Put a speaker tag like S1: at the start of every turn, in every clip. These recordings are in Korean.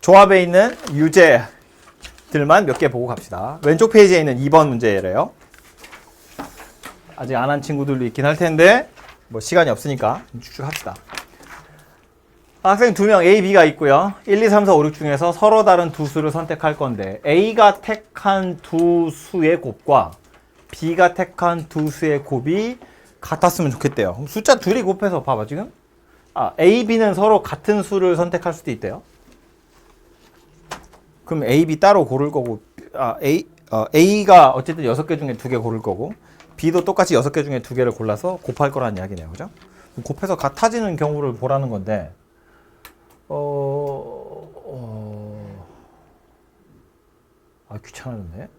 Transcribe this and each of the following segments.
S1: 조합에 있는 유제들만 몇 개 보고 갑시다. 왼쪽 페이지에 있는 2번 문제래요. 아직 안 한 친구들도 있긴 할 텐데 뭐 시간이 없으니까 쭉쭉 합시다. 학생 2명 A, B가 있고요. 1, 2, 3, 4, 5, 6 중에서 서로 다른 두 수를 선택할 건데 A가 택한 두 수의 곱과 B가 택한 두 수의 곱이 같았으면 좋겠대요. 그럼 숫자 둘이 곱해서 봐봐 지금. A, B는 서로 같은 수를 선택할 수도 있대요. 그럼 A, B 따로 고를 거고 A가 어쨌든 6개 중에 2개 고를 거고 B도 똑같이 6개 중에 2개를 골라서 곱할 거라는 이야기네요. 그죠? 곱해서 같아지는 경우를 보라는 건데 귀찮아졌네.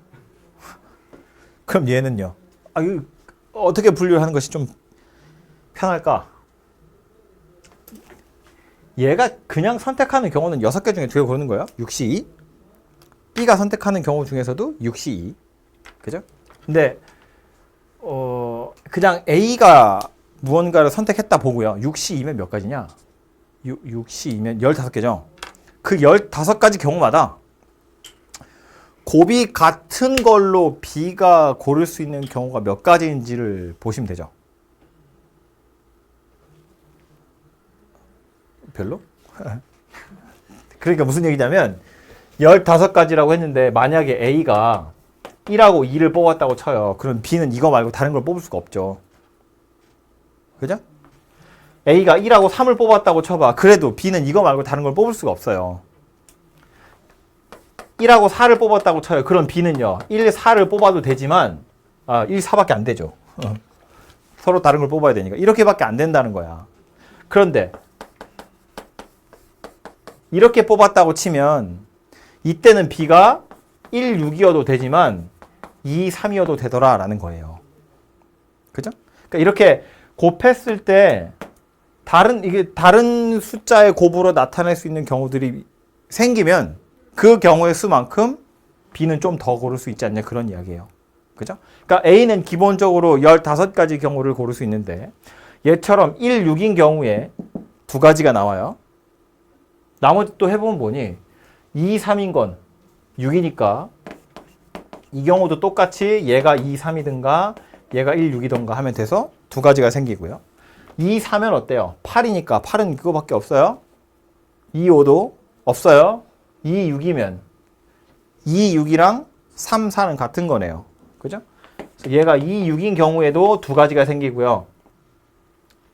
S1: 그럼 얘는요? 이거 어떻게 분류하는 것이 좀 편할까? 얘가 그냥 선택하는 경우는 6개 중에 2개 고르는 거예요. 6시 2. B가 선택하는 경우 중에서도 6시 2. 그죠? 근데 그냥 A가 무언가를 선택했다 보고요. 6시 2면 몇 가지냐? 6시 2면 15개죠. 그 15가지 경우마다 곱이 같은 걸로 B가 고를 수 있는 경우가 몇 가지인지를 보시면 되죠. 별로? 그러니까 무슨 얘기냐면 15가지라고 했는데 만약에 A가 1하고 2를 뽑았다고 쳐요. 그럼 B는 이거 말고 다른 걸 뽑을 수가 없죠. 그죠? A가 1하고 3을 뽑았다고 쳐봐. 그래도 B는 이거 말고 다른 걸 뽑을 수가 없어요. 1하고 4를 뽑았다고 쳐요. 그럼 B는요. 1, 4를 뽑아도 되지만 1, 4밖에 안 되죠. 서로 다른 걸 뽑아야 되니까. 이렇게밖에 안 된다는 거야. 그런데 이렇게 뽑았다고 치면 이때는 B가 1, 6이어도 되지만 2, 3이어도 되더라 라는 거예요. 그죠? 그러니까 이렇게 곱했을 때 다른 숫자의 곱으로 나타낼 수 있는 경우들이 생기면 그 경우의 수만큼 B는 좀 더 고를 수 있지 않냐 그런 이야기예요. 그죠? 그러니까 A는 기본적으로 15가지 경우를 고를 수 있는데 얘처럼 1, 6인 경우에 2가지가 나와요. 나머지 또 해보면 뭐니? 2, 3인 건 6이니까 이 경우도 똑같이 얘가 2, 3이든가 얘가 1, 6이든가 하면 돼서 2가지가 생기고요. 2, 4면 어때요? 8이니까 8은 그거밖에 없어요. 2, 5도 없어요. 2, 6이면 2, 6이랑 3, 4는 같은 거네요. 그죠? 그래서 얘가 2, 6인 경우에도 2가지가 생기고요.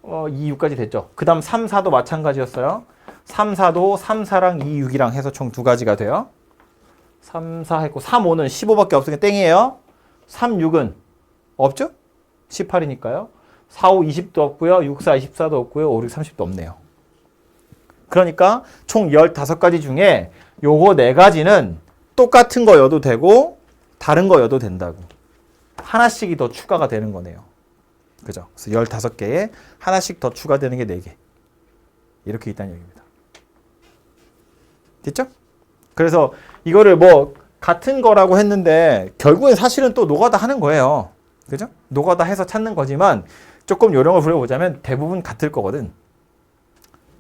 S1: 2, 6까지 됐죠. 그 다음 3, 4도 마찬가지였어요. 3, 4도 3, 4랑 2, 6이랑 해서 총 2가지가 돼요. 3, 4 했고 3, 5는 15밖에 없으니까 땡이에요. 3, 6은 없죠? 18이니까요. 4, 5, 20도 없고요. 6, 4, 24도 없고요. 5, 6, 30도 없네요. 그러니까 총 15가지 중에 요거 4가지는 똑같은 거여도 되고 다른 거여도 된다고. 하나씩이 더 추가가 되는 거네요. 그죠? 그래서 15개에 하나씩 더 추가되는 게 4개. 이렇게 있다는 얘기입니다. 됐죠? 그래서 이거를 뭐 같은 거라고 했는데 결국엔 사실은 또 노가다 하는 거예요. 그죠? 노가다 해서 찾는 거지만 조금 요령을 부려보자면 대부분 같을 거거든.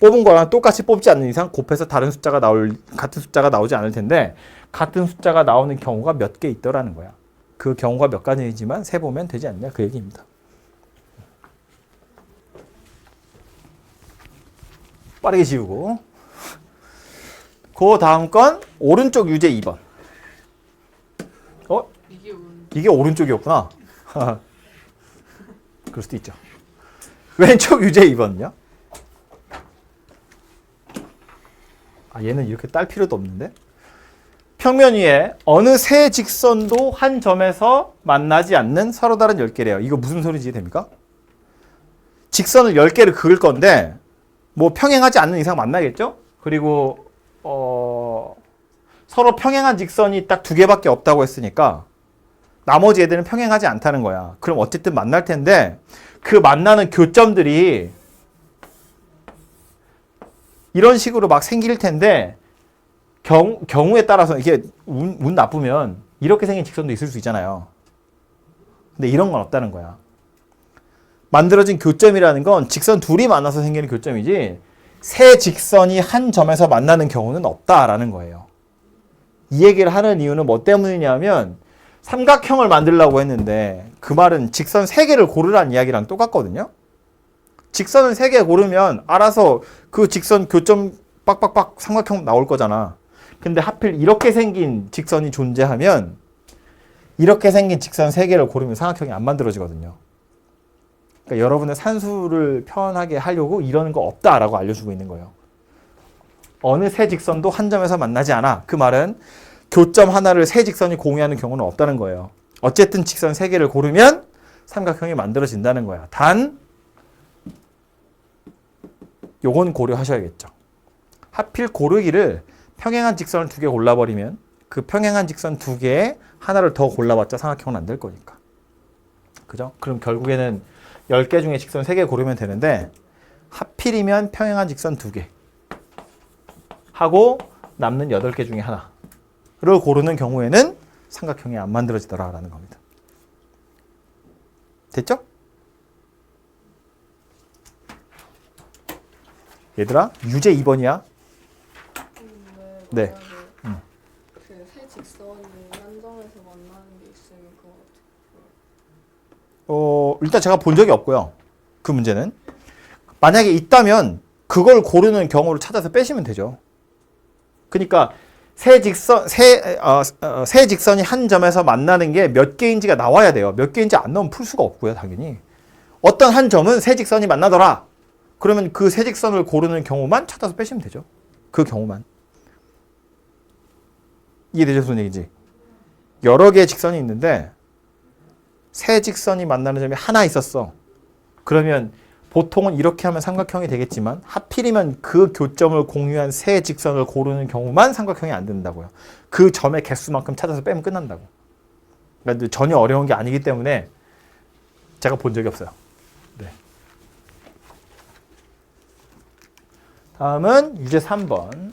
S1: 뽑은 거랑 똑같이 뽑지 않는 이상 곱해서 같은 숫자가 나오지 않을 텐데 같은 숫자가 나오는 경우가 몇 개 있더라는 거야. 그 경우가 몇 가지이지만 세보면 되지 않냐 그 얘기입니다. 빠르게 지우고 그 다음 건 오른쪽 유제 2번. 이게 오른쪽이었구나. 그럴 수도 있죠. 왼쪽 유제 2번은요? 얘는 이렇게 딸 필요도 없는데. 평면 위에 어느 세 직선도 한 점에서 만나지 않는 서로 다른 10개래요. 이거 무슨 소리인지 됩니까? 직선을 10개를 그을 건데 뭐 평행하지 않는 이상 만나겠죠? 그리고 서로 평행한 직선이 딱 2개밖에 없다고 했으니까 나머지 애들은 평행하지 않다는 거야. 그럼 어쨌든 만날 텐데 그 만나는 교점들이 이런 식으로 막 생길 텐데 경우에 따라서 이게 운 나쁘면 이렇게 생긴 직선도 있을 수 있잖아요. 근데 이런 건 없다는 거야. 만들어진 교점이라는 건 직선 둘이 만나서 생기는 교점이지 세 직선이 한 점에서 만나는 경우는 없다라는 거예요. 이 얘기를 하는 이유는 뭐 때문이냐면 삼각형을 만들려고 했는데 그 말은 직선 3개를 고르라는 이야기랑 똑같거든요. 직선을 3개 고르면 알아서 그 직선 교점 빡빡빡 삼각형 나올 거잖아. 근데 하필 이렇게 생긴 직선이 존재하면 이렇게 생긴 직선 3개를 고르면 삼각형이 안 만들어지거든요. 그러니까 여러분의 산수를 편하게 하려고 이러는 거 없다라고 알려주고 있는 거예요. 어느 세 직선도 한 점에서 만나지 않아. 그 말은 교점 하나를 세 직선이 공유하는 경우는 없다는 거예요. 어쨌든 직선 3개를 고르면 삼각형이 만들어진다는 거야. 단 요건 고려하셔야겠죠. 하필 고르기를 평행한 직선을 2개 골라버리면 그 평행한 직선 2개에 하나를 더 골라봤자 삼각형은 안 될 거니까. 그죠? 그럼 결국에는 10개 중에 직선 3개 고르면 되는데 하필이면 평행한 직선 2개 하고 남는 8개 중에 하나를 고르는 경우에는 삼각형이 안 만들어지더라라는 겁니다. 됐죠? 얘들아, 유제 2번이야. 네.
S2: 그 세 직선이 한 점에서 만나는 게 있으면 그거
S1: 일단 제가 본 적이 없고요. 그 문제는. 만약에 있다면 그걸 고르는 경우를 찾아서 빼시면 되죠. 그러니까 세 직선이 한 점에서 만나는 게 몇 개인지가 나와야 돼요. 몇 개인지 안 나오면 풀 수가 없고요, 당연히. 어떤 한 점은 세 직선이 만나더라. 그러면 그 세 직선을 고르는 경우만 찾아서 빼시면 되죠. 그 경우만. 이해되죠? 무슨 얘기인지. 여러 개의 직선이 있는데 세 직선이 만나는 점이 하나 있었어. 그러면 보통은 이렇게 하면 삼각형이 되겠지만 하필이면 그 교점을 공유한 세 직선을 고르는 경우만 삼각형이 안 된다고요. 그 점의 개수만큼 찾아서 빼면 끝난다고. 그러니까 전혀 어려운 게 아니기 때문에 제가 본 적이 없어요. 네. 다음은 유제 3번.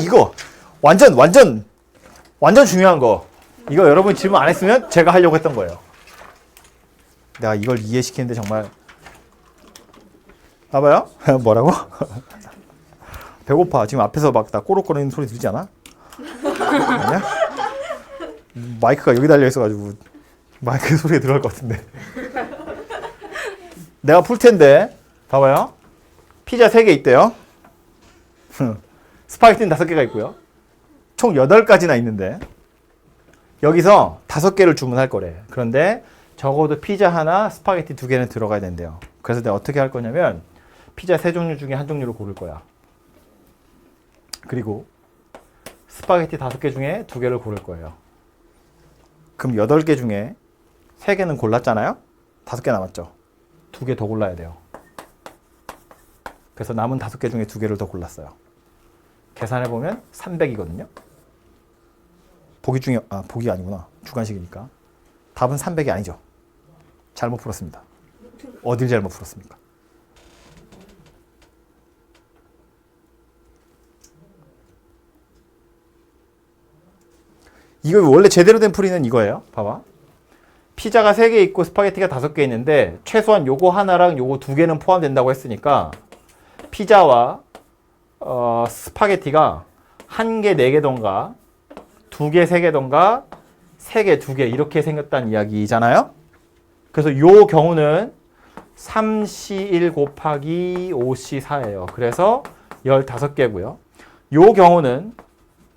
S1: 이거 완전 중요한 거. 이거 여러분 질문 안 했으면 제가 하려고 했던 거예요. 내가 이걸 이해시키는데 정말. 봐봐요. 뭐라고? 배고파. 지금 앞에서 막 나 꼬록거리는 소리 들리지 않아? 아니야? 마이크가 여기 달려 있어가지고 마이크 소리가 들어갈 것 같은데. 내가 풀 텐데. 봐봐요. 피자 3개 있대요. 스파게티는 5개가 있고요. 총 8가지나 있는데 여기서 5개를 주문할 거래. 그런데 적어도 피자 하나, 스파게티 2개는 들어가야 된대요. 그래서 내가 어떻게 할 거냐면 피자 3종류 중에 한 종류를 고를 거야. 그리고 스파게티 5개 중에 2개를 고를 거예요. 그럼 8개 중에 3개는 골랐잖아요? 5개 남았죠? 2개 더 골라야 돼요. 그래서 남은 5개 중에 2개를 더 골랐어요. 계산해보면 300이거든요. 보기 중에, 보기 아니구나. 주관식이니까. 답은 300이 아니죠. 잘못 풀었습니다. 어딜 잘못 풀었습니까? 이거 원래 제대로 된 풀이는 이거예요. 봐봐. 피자가 3개 있고 스파게티가 5개 있는데 최소한 요거 하나랑 요거 2개는 포함된다고 했으니까 피자와 스파게티가 1개 4개던가 2개 3개던가 3개 2개 이렇게 생겼다는 이야기잖아요. 그래서 요 경우는 3C1 곱하기 5C4예요. 그래서 15개고요. 요 경우는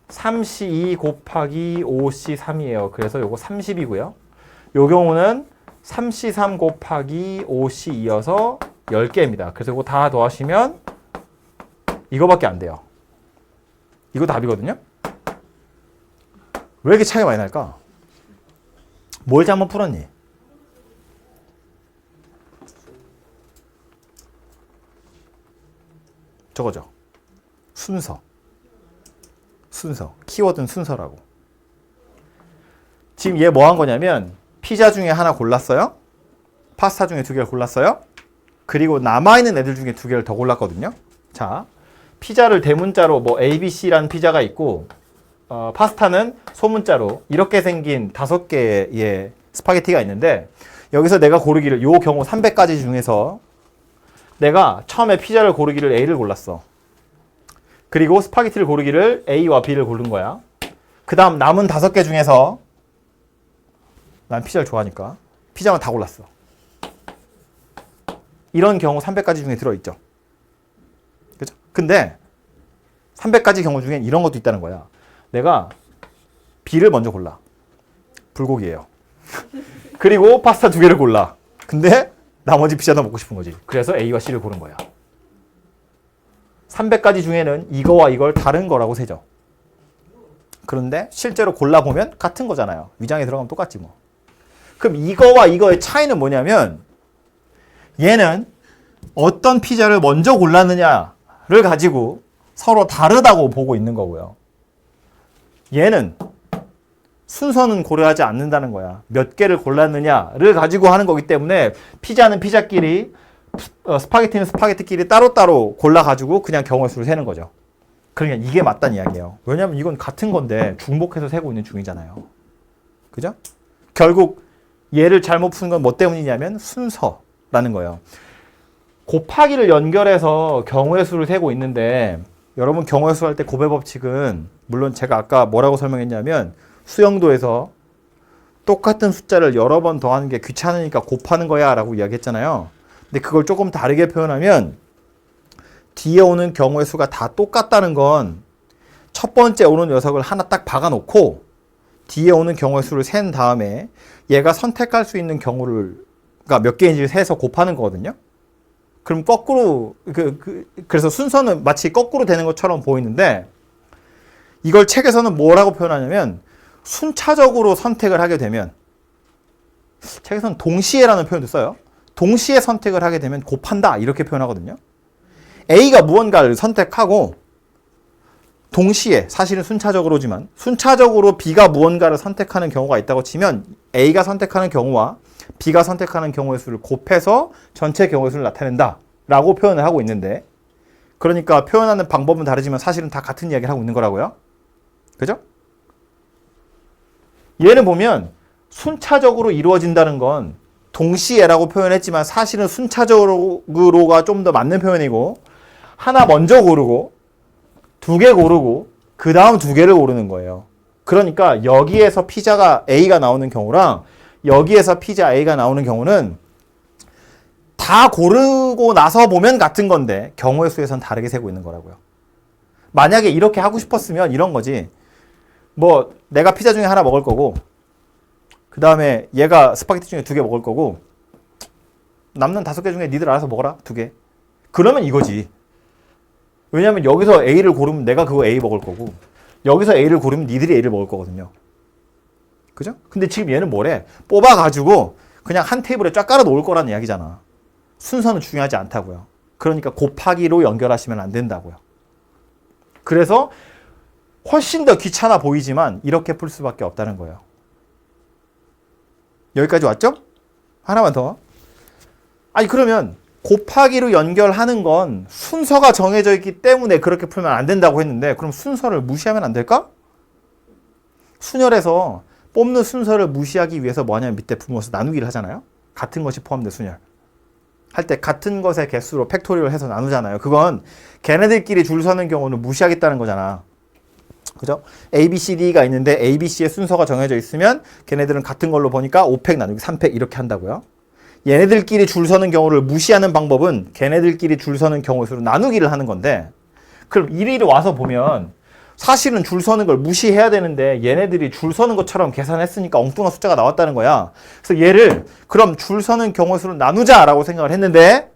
S1: 3C2 곱하기 5C3이에요. 그래서 요거 30이고요. 요 경우는 3C3 곱하기 5C2여서 10개입니다. 그래서 이거 다 더하시면 이거밖에 안 돼요. 이거 답이거든요. 왜 이렇게 차이가 많이 날까? 뭘 잘못 풀었니? 저거죠. 순서. 키워드는 순서라고. 지금 얘 뭐 한 거냐면 피자 중에 하나 골랐어요. 파스타 중에 2개를 골랐어요. 그리고 남아있는 애들 중에 2개를 더 골랐거든요. 자, 피자를 대문자로 뭐 ABC라는 피자가 있고 파스타는 소문자로 이렇게 생긴 5개의 스파게티가 있는데 여기서 내가 고르기를 요 경우 300가지 중에서 내가 처음에 피자를 고르기를 A를 골랐어. 그리고 스파게티를 고르기를 A와 B를 고른 거야. 그 다음 남은 5개 중에서 난 피자를 좋아하니까 피자만 다 골랐어. 이런 경우 300가지 중에 들어있죠. 그죠? 근데 300가지 경우 중엔 이런 것도 있다는 거야. 내가 B를 먼저 골라. 불고기예요. 그리고 파스타 2개를 골라. 근데 나머지 피자도 먹고 싶은 거지. 그래서 A와 C를 고른 거야. 300가지 중에는 이거와 이걸 다른 거라고 세죠. 그런데 실제로 골라보면 같은 거잖아요. 위장에 들어가면 똑같지 뭐. 그럼 이거와 이거의 차이는 뭐냐면 얘는 어떤 피자를 먼저 골랐느냐를 가지고 서로 다르다고 보고 있는 거고요. 얘는 순서는 고려하지 않는다는 거야. 몇 개를 골랐느냐를 가지고 하는 거기 때문에 피자는 피자끼리 스파게티는 스파게티끼리 따로따로 골라가지고 그냥 경우의 수를 세는 거죠. 그러니까 이게 맞다는 이야기예요. 왜냐하면 이건 같은 건데 중복해서 세고 있는 중이잖아요. 그죠? 결국 얘를 잘못 푸는 건 뭐 때문이냐면 순서라는 거예요. 곱하기를 연결해서 경우의 수를 세고 있는데 여러분 경우의 수 할 때 곱의 법칙은 물론 제가 아까 뭐라고 설명했냐면 수영도에서 똑같은 숫자를 여러 번 더하는 게 귀찮으니까 곱하는 거야 라고 이야기했잖아요. 근데 그걸 조금 다르게 표현하면 뒤에 오는 경우의 수가 다 똑같다는 건 첫 번째 오는 녀석을 하나 딱 박아놓고 뒤에 오는 경우의 수를 센 다음에 얘가 선택할 수 있는 경우를 그러니까 몇 개인지를 세서 곱하는 거거든요. 그럼 거꾸로 그래서 순서는 마치 거꾸로 되는 것처럼 보이는데 이걸 책에서는 뭐라고 표현하냐면 순차적으로 선택을 하게 되면 책에서는 동시에라는 표현도 써요. 동시에 선택을 하게 되면 곱한다 이렇게 표현하거든요. A가 무언가를 선택하고 동시에 사실은 순차적으로지만 순차적으로 B가 무언가를 선택하는 경우가 있다고 치면 A가 선택하는 경우와 B가 선택하는 경우의 수를 곱해서 전체 경우의 수를 나타낸다 라고 표현을 하고 있는데 그러니까 표현하는 방법은 다르지만 사실은 다 같은 이야기를 하고 있는 거라고요. 그죠? 얘는 보면 순차적으로 이루어진다는 건 동시에라고 표현했지만 사실은 순차적으로가 좀 더 맞는 표현이고 하나 먼저 고르고 2개 고르고 그 다음 2개를 고르는 거예요. 그러니까 여기에서 피자가 A가 나오는 경우랑 여기에서 피자 A가 나오는 경우는 다 고르고 나서 보면 같은 건데 경우의 수에선 다르게 세고 있는 거라고요. 만약에 이렇게 하고 싶었으면 이런 거지. 뭐 내가 피자 중에 하나 먹을 거고 그 다음에 얘가 스파게티 중에 2개 먹을 거고 남는 5개 중에 니들 알아서 먹어라 2개. 그러면 이거지. 왜냐면 여기서 A를 고르면 내가 그거 A 먹을 거고 여기서 A를 고르면 니들이 A를 먹을 거거든요. 그죠? 근데 지금 얘는 뭐래? 뽑아가지고 그냥 한 테이블에 쫙 깔아 놓을 거라는 이야기잖아. 순서는 중요하지 않다고요. 그러니까 곱하기로 연결하시면 안 된다고요. 그래서 훨씬 더 귀찮아 보이지만 이렇게 풀 수밖에 없다는 거예요. 여기까지 왔죠? 하나만 더. 아니 그러면 곱하기로 연결하는 건 순서가 정해져 있기 때문에 그렇게 풀면 안 된다고 했는데 그럼 순서를 무시하면 안 될까? 순열에서 뽑는 순서를 무시하기 위해서 뭐냐면 밑에 부모서 나누기를 하잖아요. 같은 것이 포함된 순열. 할 때 같은 것의 개수로 팩토리얼 해서 나누잖아요. 그건 걔네들끼리 줄 서는 경우는 무시하겠다는 거잖아. 그죠? A, B, C, D가 있는데 A, B, C의 순서가 정해져 있으면 걔네들은 같은 걸로 보니까 5팩 나누기 3팩 이렇게 한다고요. 얘네들끼리 줄 서는 경우를 무시하는 방법은 걔네들끼리 줄 서는 경우 수로 나누기를 하는 건데 그럼 이리 와서 보면 사실은 줄 서는 걸 무시해야 되는데 얘네들이 줄 서는 것처럼 계산했으니까 엉뚱한 숫자가 나왔다는 거야. 그래서 얘를 그럼 줄 서는 경우의 수로 나누자라고 생각을 했는데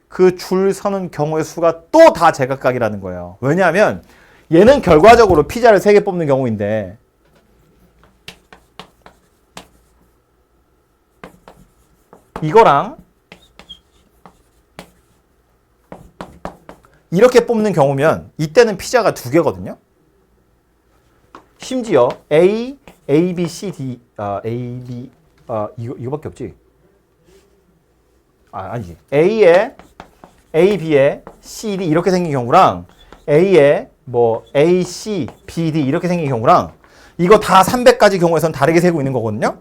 S1: 그 줄 서는 경우의 수가 또 다 제각각이라는 거예요. 왜냐하면 얘는 결과적으로 피자를 3개 뽑는 경우인데 이거랑 이렇게 뽑는 경우면 이때는 피자가 2개거든요. 심지어 A, A, B, C, D, A, B, 이거밖에 없지. 아니지. A에 A, B에 C, D 이렇게 생긴 경우랑 A에 뭐 A, C, B, D 이렇게 생긴 경우랑 이거 다 300가지 경우에선 다르게 세고 있는 거거든요.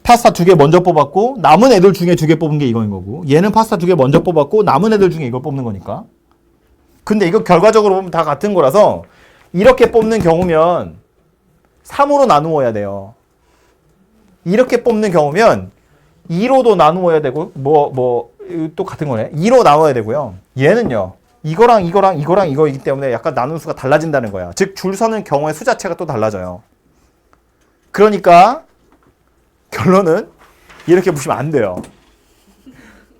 S1: 파스타 2개 먼저 뽑았고 남은 애들 중에 2개 뽑은 게 이거인 거고 얘는 파스타 2개 먼저 뽑았고 남은 애들 중에 이걸 뽑는 거니까. 근데 이거 결과적으로 보면 다 같은 거라서 이렇게 뽑는 경우면 3으로 나누어야 돼요. 이렇게 뽑는 경우면 2로도 나누어야 되고 또 같은 거네. 2로 나눠야 되고요. 얘는요. 이거랑 이거이기 때문에 약간 나눈 수가 달라진다는 거야. 즉 줄 서는 경우의 수 자체가 또 달라져요. 그러니까 결론은 이렇게 보시면 안 돼요.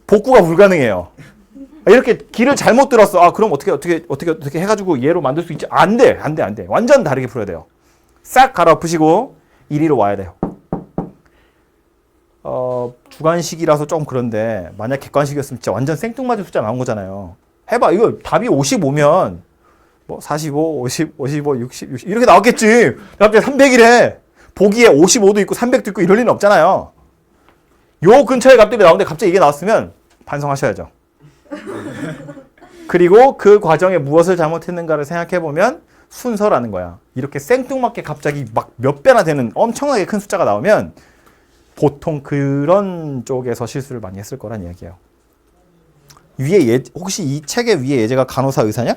S1: 복구가 불가능해요. 이렇게 길을 잘못 들었어. 그럼 어떻게 해가지고 얘로 만들 수 있지? 안 돼. 완전 다르게 풀어야 돼요. 싹 갈아엎으시고 1위로 와야 돼요. 주관식이라서 조금 그런데 만약 객관식이었으면 진짜 완전 생뚱맞은 숫자 나온 거잖아요. 해봐. 이거 답이 55면 뭐 45, 50, 55, 60 이렇게 나왔겠지. 갑자기 300이래. 보기에 55도 있고 300도 있고 이럴 리는 없잖아요. 요 근처에 값들이 나오는데 갑자기 이게 나왔으면 반성하셔야죠. 그리고 그 과정에 무엇을 잘못했는가를 생각해보면 순서라는 거야. 이렇게 생뚱맞게 갑자기 막 몇 배나 되는 엄청나게 큰 숫자가 나오면 보통 그런 쪽에서 실수를 많이 했을 거란 이야기예요. 혹시 이 책의 위에 예제가 간호사 의사냐?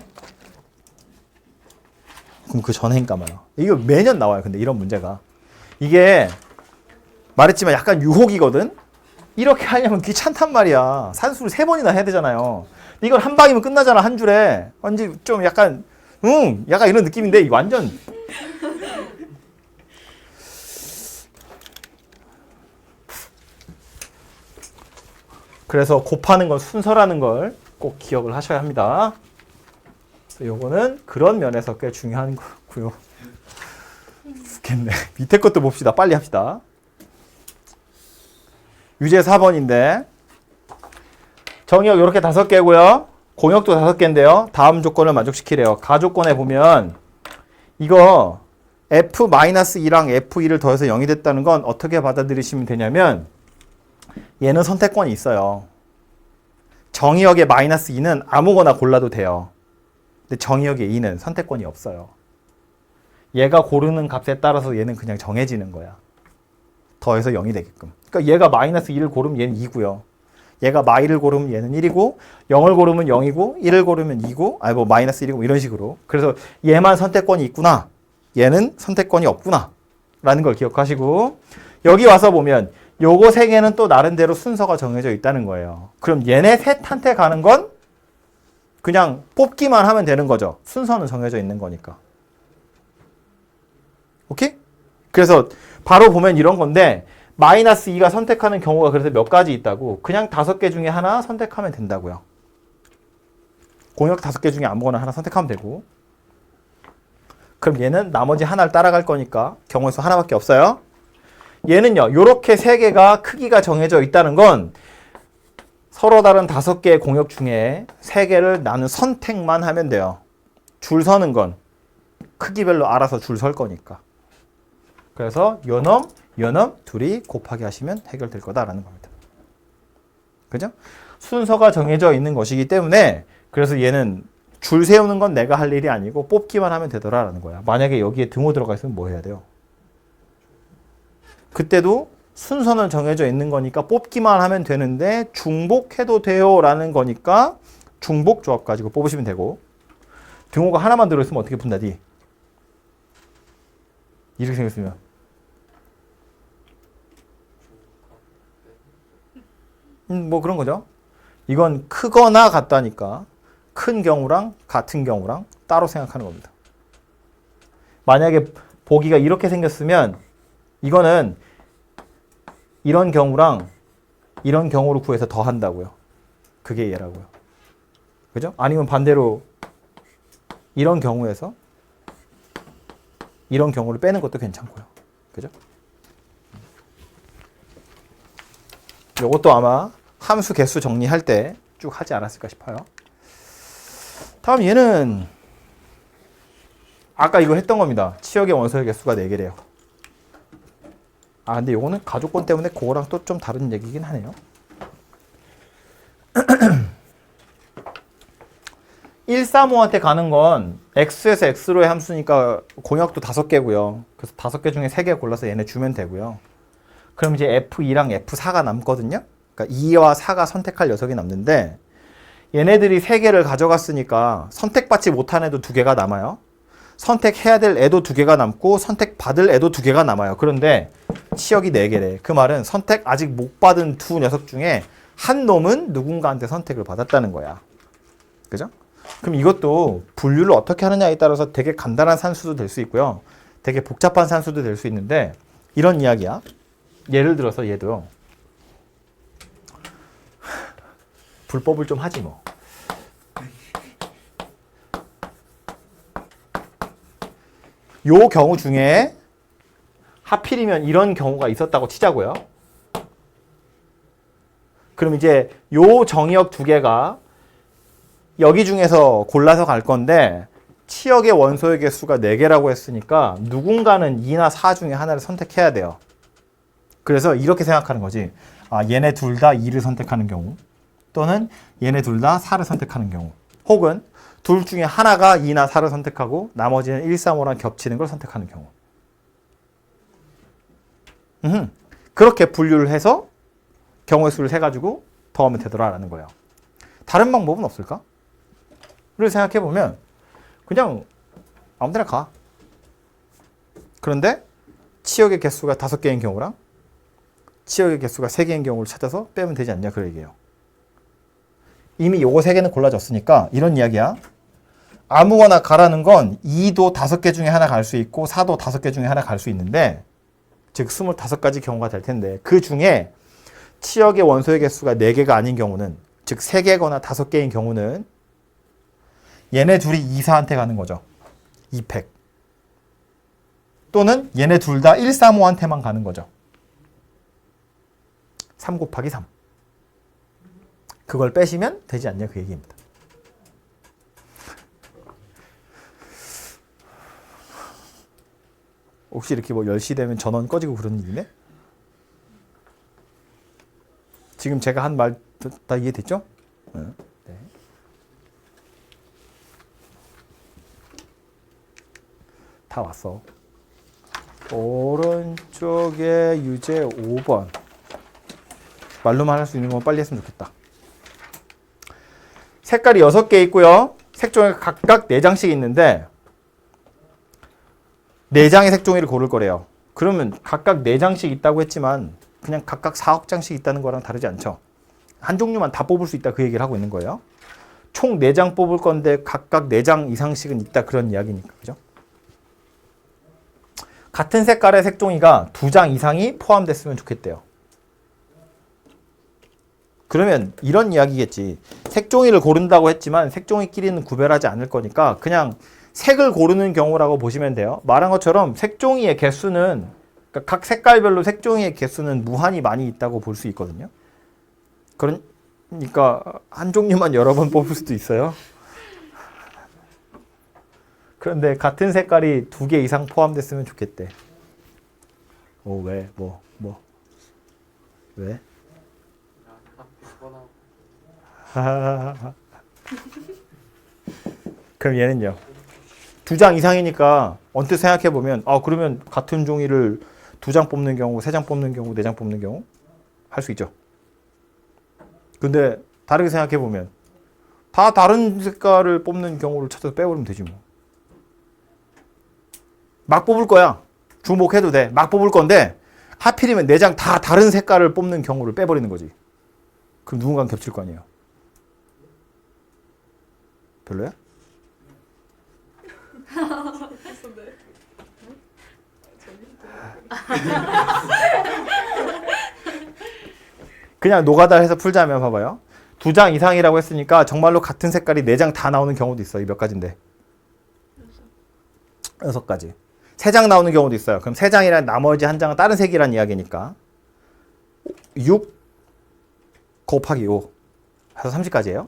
S1: 그럼 그 전에인가 말아. 이거 매년 나와요. 근데 이런 문제가. 이게 말했지만 약간 유혹이거든? 이렇게 하려면 귀찮단 말이야. 산수를 3번이나 해야 되잖아요. 이건 한 방이면 끝나잖아. 한 줄에. 완전 좀 약간 약간 이런 느낌인데 완전 그래서 곱하는 건 순서라는 걸 꼭 기억을 하셔야 합니다. 요거는 그런 면에서 꽤 중요한 거고요. 웃겠네. 밑에 것도 봅시다. 빨리 합시다. 유제 4번인데 정의역 이렇게 5개고요. 공역도 5개인데요. 다음 조건을 만족시키래요. 가조건에 보면 이거 F-2랑 F2를 더해서 0이 됐다는 건 어떻게 받아들이시면 되냐면 얘는 선택권이 있어요. 정의역의 -2는 아무거나 골라도 돼요. 근데 정의역의 2는 선택권이 없어요. 얘가 고르는 값에 따라서 얘는 그냥 정해지는 거야. 더해서 0이 되게끔. 그러니까 얘가 -2를 고르면 얘는 2고요. 얘가 -1을 고르면 얘는 1이고 0을 고르면 0이고 1을 고르면 2고 -1이고 이런 식으로. 그래서 얘만 선택권이 있구나. 얘는 선택권이 없구나. 라는 걸 기억하시고 여기 와서 보면 요거 3개는 또 나름대로 순서가 정해져 있다는 거예요. 그럼 얘네 셋한테 가는 건 그냥 뽑기만 하면 되는 거죠. 순서는 정해져 있는 거니까. 오케이? 그래서 바로 보면 이런 건데 -2가 선택하는 경우가 그래서 몇 가지 있다고. 그냥 5개 중에 하나 선택하면 된다고요. 공역 5개 중에 아무거나 하나 선택하면 되고. 그럼 얘는 나머지 하나를 따라갈 거니까 경우의 수 하나밖에 없어요. 얘는요. 요렇게 3개가 크기가 정해져 있다는 건 서로 다른 5개의 공역 중에 3개를 나는 선택만 하면 돼요. 줄 서는 건 크기별로 알아서 줄 설 거니까. 그래서 요놈 둘이 곱하기 하시면 해결될 거다라는 겁니다. 그죠? 순서가 정해져 있는 것이기 때문에 그래서 얘는 줄 세우는 건 내가 할 일이 아니고 뽑기만 하면 되더라라는 거야. 만약에 여기에 등호 들어가 있으면 뭐 해야 돼요? 그때도 순서는 정해져 있는 거니까 뽑기만 하면 되는데 중복해도 돼요 라는 거니까 중복 조합 가지고 뽑으시면 되고 등호가 하나만 들어있으면 어떻게 푼다디? 이렇게 생겼으면 뭐 그런 거죠. 이건 크거나 같다니까 큰 경우랑 같은 경우랑 따로 생각하는 겁니다. 만약에 보기가 이렇게 생겼으면 이거는 이런 경우랑 이런 경우로 구해서 더한다고요. 그게 얘라고요. 그죠? 아니면 반대로 이런 경우에서 이런 경우를 빼는 것도 괜찮고요. 그죠? 요것도 아마 함수 개수 정리할 때 쭉 하지 않았을까 싶어요. 다음 얘는 아까 이거 했던 겁니다. 치역의 원소의 개수가 4개래요. 근데 요거는 가족권 때문에 그거랑 또 좀 다른 얘기긴 하네요. 135한테 가는 건 x에서 x로의 함수니까 공역도 5개고요. 그래서 5개 중에 3개 골라서 얘네 주면 되고요. 그럼 이제 F2랑 F4가 남거든요. 그러니까 2와 4가 선택할 녀석이 남는데 얘네들이 3개를 가져갔으니까 선택받지 못한 애도 2개가 남아요. 선택해야 될 애도 2개가 남고 선택받을 애도 2개가 남아요. 그런데 치역이 4개래. 그 말은 선택 아직 못 받은 두 녀석 중에 한 놈은 누군가한테 선택을 받았다는 거야. 그죠? 그럼 이것도 분류를 어떻게 하느냐에 따라서 되게 간단한 산수도 될 수 있고요. 되게 복잡한 산수도 될 수 있는데 이런 이야기야. 예를 들어서 얘도 불법을 좀 하지 뭐. 요 경우 중에 하필이면 이런 경우가 있었다고 치자고요. 그럼 이제 요 정의역 2개가 여기 중에서 골라서 갈 건데 치역의 원소의 개수가 4개라고 했으니까 누군가는 2나 4 중에 하나를 선택해야 돼요. 그래서 이렇게 생각하는 거지. 아, 얘네 둘 다 2를 선택하는 경우 또는 얘네 둘 다 4를 선택하는 경우 혹은 둘 중에 하나가 2나 4를 선택하고 나머지는 1, 3, 5랑 겹치는 걸 선택하는 경우. 그렇게 분류를 해서 경우의 수를 세가지고 더하면 되더라라는 거예요. 다른 방법은 없을까? 를 생각해보면 그냥 아무 데나 가. 그런데 치역의 개수가 5개인 경우랑 치역의 개수가 3개인 경우를 찾아서 빼면 되지 않냐 그 얘기예요. 이미 요거 3개는 골라졌으니까 이런 이야기야. 아무거나 가라는 건 2도 5개 중에 하나 갈 수 있고 4도 5개 중에 하나 갈 수 있는데 즉 25가지 경우가 될 텐데 그 중에 치역의 원소의 개수가 4개가 아닌 경우는 즉 3개거나 5개인 경우는 얘네 둘이 2, 4한테 가는 거죠. 2팩. 또는 얘네 둘 다 1, 3, 5한테만 가는 거죠. 3 곱하기 3. 그걸 빼시면 되지 않냐 그 얘기입니다. 혹시 이렇게 뭐 10시 되면 전원 꺼지고 그런 일이네? 지금 제가 한 말 다 이해됐죠? 네. 다 왔어. 오른쪽에 유제 5번. 말로만 할 수 있는 건 빨리 했으면 좋겠다. 색깔이 6개 있고요. 색종이가 각각 4장씩 있는데 4장의 색종이를 고를 거래요. 그러면 각각 4장씩 있다고 했지만 그냥 각각 4억 장씩 있다는 거랑 다르지 않죠. 한 종류만 다 뽑을 수 있다 그 얘기를 하고 있는 거예요. 총 4장 뽑을 건데 각각 4장 이상씩은 있다 그런 이야기니까. 그죠? 같은 색깔의 색종이가 2장 이상이 포함됐으면 좋겠대요. 그러면 이런 이야기겠지. 색종이를 고른다고 했지만 색종이끼리는 구별하지 않을 거니까 그냥 색을 고르는 경우라고 보시면 돼요. 말한 것처럼 색종이의 개수는 그러니까 각 색깔별로 색종이의 개수는 무한히 많이 있다고 볼 수 있거든요. 그러니까 한 종류만 여러 번 뽑을 수도 있어요. 그런데 같은 색깔이 2개 이상 포함됐으면 좋겠대. 오, 왜? 왜? 그럼 얘는요? 2장 이상이니까 언뜻 생각해보면 그러면 같은 종이를 2장 뽑는 경우, 3장 뽑는 경우, 4장 뽑는 경우 할 수 있죠. 근데 다르게 생각해보면 다 다른 색깔을 뽑는 경우를 찾아서 빼버리면 되지 뭐. 막 뽑을 거야. 주목해도 돼. 막 뽑을 건데 하필이면 4장 다 다른 색깔을 뽑는 경우를 빼버리는 거지. 그럼 누군가는 겹칠 거 아니에요. 별로야? 그냥 노가다 해서 풀자면 봐봐요. 2장 이상이라고 했으니까 정말로 같은 색깔이 4장 다 나오는 경우도 있어요. 몇 가지인데? 6가지. 3장 나오는 경우도 있어요. 그럼 3장이랑 나머지 1장은 다른 색이란 이야기니까 6 곱하기 5 해서 30가지예요.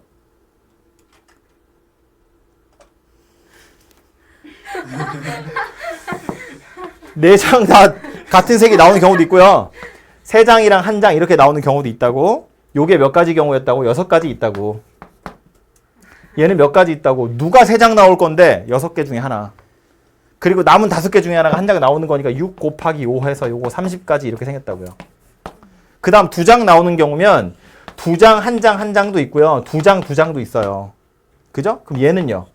S1: 네 장 다 같은 색이 나오는 경우도 있고요. 3장이랑 1장 이렇게 나오는 경우도 있다고. 요게 몇 가지 경우였다고? 6가지 있다고. 얘는 몇 가지 있다고. 누가 3장 나올 건데 6개 중에 하나. 그리고 남은 5개 중에 하나가 1장 나오는 거니까 6 곱하기 5 해서 요거 30가지 이렇게 생겼다고요. 그 다음 2장 나오는 경우면 2장, 1장, 1장도 있고요. 2장, 2장도 있어요. 그죠? 그럼 얘는요.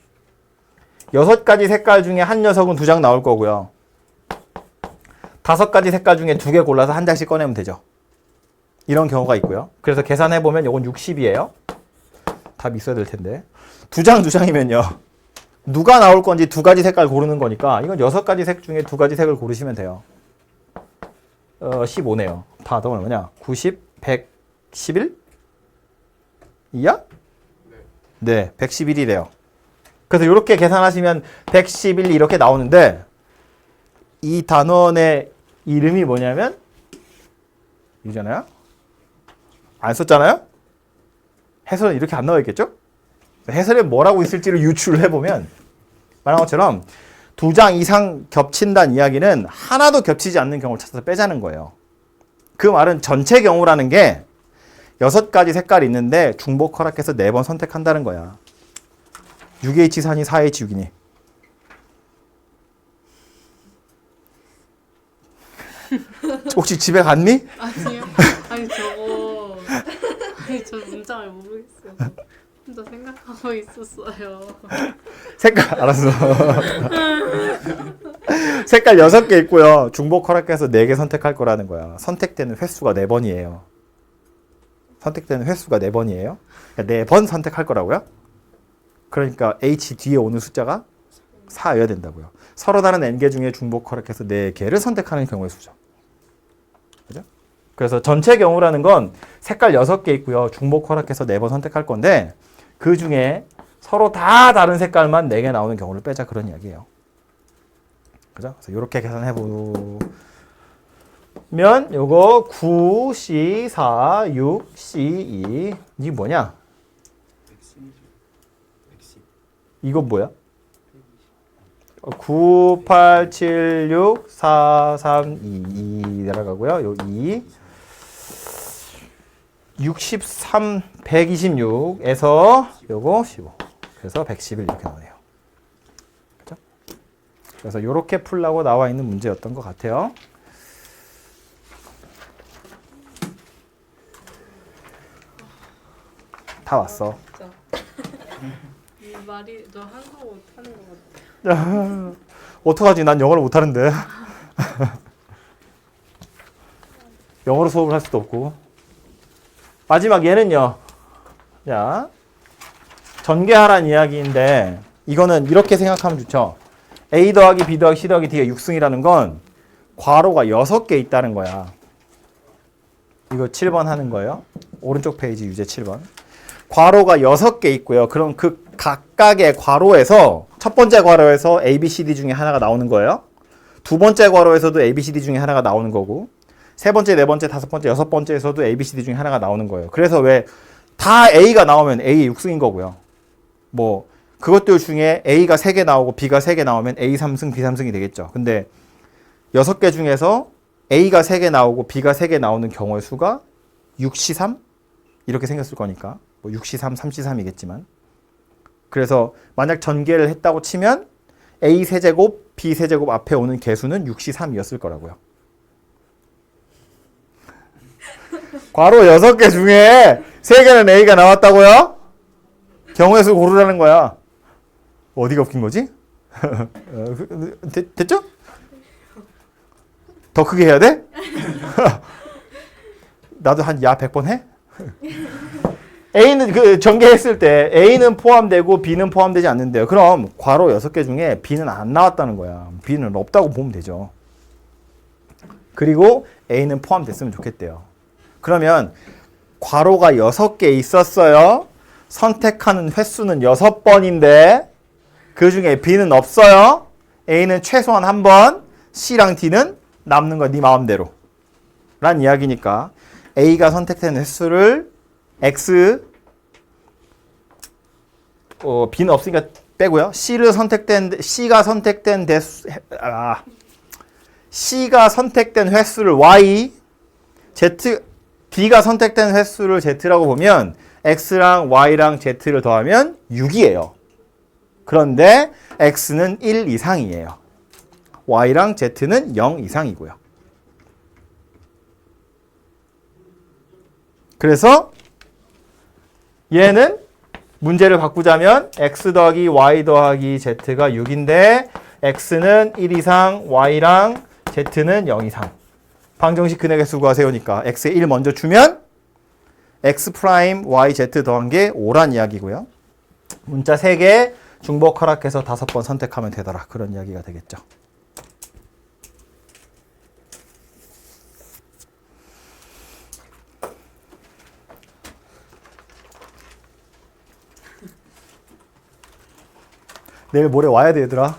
S1: 6가지 색깔 중에 한 녀석은 2장 나올 거고요. 5가지 색깔 중에 2개 골라서 한 장씩 꺼내면 되죠. 이런 경우가 있고요. 그래서 계산해보면 이건 60이에요. 답이 있어야 될 텐데. 2장, 2장이면요. 누가 나올 건지 2가지 색깔 고르는 거니까 이건 6가지 색 중에 2가지 색을 고르시면 돼요. 15네요. 답은 얼마냐? 90, 111? 이야? 네, 111이래요. 그래서 이렇게 계산하시면 111 이렇게 나오는데 이 단원의 이름이 뭐냐면 이잖아요. 안 썼잖아요. 해설은 이렇게 안 나와 있겠죠? 해설에 뭐라고 있을지를 유추를 해보면 말한 것처럼 2장 이상 겹친다는 이야기는 하나도 겹치지 않는 경우를 찾아서 빼자는 거예요. 그 말은 전체 경우라는 게 6가지 색깔이 있는데 중복 허락해서 4번 선택한다는 거야. 6H산이 4H6이니. 혹시 집에 갔니?
S3: 아니요. 아니 저거 저 문장을 모르겠어요. 혼자 생각하고 있었어요.
S1: 색깔 알았어. 색깔 6개 있고요. 중복 허락해서 4개 선택할 거라는 거야. 선택되는 횟수가 4번이에요. 선택되는 횟수가 4번이에요. 그러니까 4번 선택할 거라고요. 그러니까 H 뒤에 오는 숫자가 4여야 된다고요. 서로 다른 n개 중에 중복 허락해서 4개를 선택하는 경우의 수죠. 그죠? 그래서 전체 경우라는 건 색깔 6개 있고요. 중복 허락해서 4번 선택할 건데 그 중에 서로 다 다른 색깔만 4개 나오는 경우를 빼자 그런 이야기예요. 그죠? 그래서 이렇게 계산해 보면 요거 9C 4 6 C 2 이게 뭐냐? 이거 뭐야? 9, 8, 7, 6, 4, 3, 2 내려가고요. 요 2 63, 126에서 요거 15. 그래서 111 이렇게 나오네요. 그죠? 그래서 이렇게 풀라고 나와 있는 문제였던 것 같아요. 다 왔어.
S3: 진짜 이 말이 저 한국어 못하는 것 같아요.
S1: 어떡하지? 난 영어를 못하는데. 영어로 수업을 할 수도 없고. 마지막 얘는요. 자, 전개하라는 이야기인데 이거는 이렇게 생각하면 좋죠. A 더하기 B 더하기 C 더하기 D가 6승이라는 건 괄호가 6개 있다는 거야. 이거 7번 하는 거예요. 오른쪽 페이지 유제 7번. 괄호가 6개 있고요. 그럼 그 각각의 괄호에서 첫 번째 괄호에서 A, B, C, D 중에 하나가 나오는 거예요. 두 번째 괄호에서도 A, B, C, D 중에 하나가 나오는 거고 세 번째, 네 번째, 다섯 번째, 여섯 번째에서도 A, B, C, D 중에 하나가 나오는 거예요. 그래서 왜 다 A가 나오면 A의 6승인 거고요. 뭐 그것들 중에 A가 3개 나오고 B가 3개 나오면 A 3승, B 3승이 되겠죠. 근데 6개 중에서 A가 3개 나오고 B가 3개 나오는 경우의 수가 6C3? 이렇게 생겼을 거니까 뭐 6C3, 3C3이겠지만 그래서 만약 전개를 했다고 치면 A 세제곱, B 세제곱 앞에 오는 개수는 6C3이었을 거라고요. 괄호 6개 중에 3개는 A가 나왔다고요? 경우의 수 고르라는 거야. 어디가 웃긴 거지? 됐죠? 더 크게 해야 돼? 나도 한 야 100번 해? A는 그 전개했을 때 A는 포함되고 B는 포함되지 않는데요. 그럼 괄호 6개 중에 B는 안 나왔다는 거야. B는 없다고 보면 되죠. 그리고 A는 포함됐으면 좋겠대요. 그러면 괄호가 6개 있었어요. 선택하는 횟수는 6번인데 그 중에 B는 없어요. A는 최소한 1번, C랑 D는 남는 거야. 네 마음대로. 란 이야기니까 A가 선택된 횟수를 X B는 없으니까 빼고요. C가 선택된 횟수를 Y, D가 선택된 횟수를 Z라고 보면 X랑 Y랑 Z를 더하면 6이에요. 그런데 X는 1 이상이에요. Y랑 Z는 0 이상이고요. 그래서 얘는 문제를 바꾸자면 x 더하기 y 더하기 z가 6인데 x는 1 이상, y랑 z는 0 이상. 방정식 근의 개수 구하세요니까 x에 1 먼저 주면 x 프라임 y z 더한 게 5란 이야기고요. 문자 3개 중복 허락해서 5번 선택하면 되더라. 그런 이야기가 되겠죠. 내일 모레 와야 돼, 얘들아.